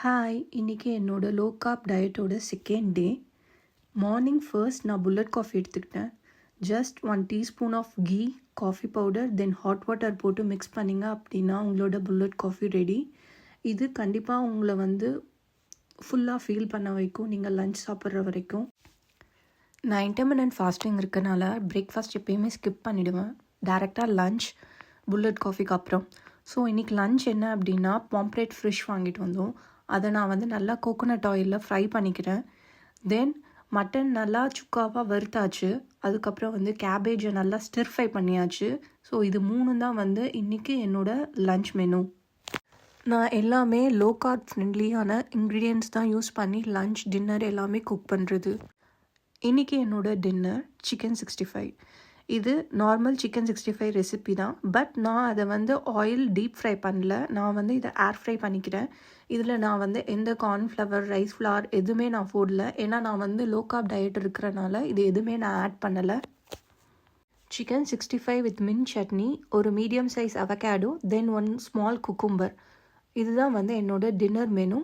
Hi, இன்னைக்கு என்னோட low carb டயட்டோட செகண்ட் டே. மார்னிங் ஃபர்ஸ்ட் நான் புல்லட் காஃபி எடுத்துக்கிட்டேன். Just 1 teaspoon of ghee, coffee powder, then hot water போட்டு மிக்ஸ் பண்ணிங்க அப்படின்னா உங்களோட புல்லட் காஃபி ரெடி. இது கண்டிப்பாக உங்களை ஃபுல்லாக ஃபீல் பண்ண வைக்கும் நீங்கள் லஞ்ச் சாப்பிட்ற வரைக்கும். நான் இன்டர்மினன்ட் ஃபாஸ்டிங் இருக்கனால பிரேக்ஃபாஸ்ட் எப்பயுமே ஸ்கிப் பண்ணிவிடுவேன். டேரெக்டாக லஞ்ச் புல்லட் காஃபிக்கு அப்புறம். ஸோ இன்றைக்கி லஞ்ச் என்ன அப்படின்னா பாம்ப்ரேட் ஃபிஷ் வாங்கிட்டு வந்தோம். அதை நான் நல்லா கோகோனட் ஆயிலில் ஃப்ரை பண்ணிக்கிறேன். தென் மட்டன் நல்லா சுக்காவாக வறுத்தாச்சு. அதுக்கப்புறம் கேபேஜை நல்லா ஸ்டிர் ஃப்ரை பண்ணியாச்சு. ஸோ இது 3 தான் இன்றைக்கி என்னோடய லஞ்ச் மெனு. நான் எல்லாமே லோ கார்ப் ஃப்ரெண்ட்லியான இன்க்ரீடியன்ட்ஸ் தான் யூஸ் பண்ணி லஞ்ச் டின்னர் எல்லாமே குக் பண்ணுறது. இன்றைக்கி என்னோடய டின்னர் சிக்கன் 65. இது நார்மல் சிக்கன் 65 ரெசிபி தான். பட் நான் அதை ஆயில் டீப் ஃப்ரை பண்ணல. நான் இதை ஏர் ஃப்ரை பண்ணிக்கிறேன். இதில் நான் எந்த கார்ன்ஃப்ளவர், ரைஸ் ஃப்ளார் எதுவுமே நான் போடல. ஏன்னா நான் லோ கார்ப் டயட் இருக்கிறனால இது எதுவுமே நான் ஆட் பண்ணலை. சிக்கன் 65 வித் மின்ட் சட்னி, ஒரு மீடியம் சைஸ் அவகேடோ, தென் 1 ஸ்மால் குக்கும்பர். இதுதான் என்னோட டின்னர் மெனு.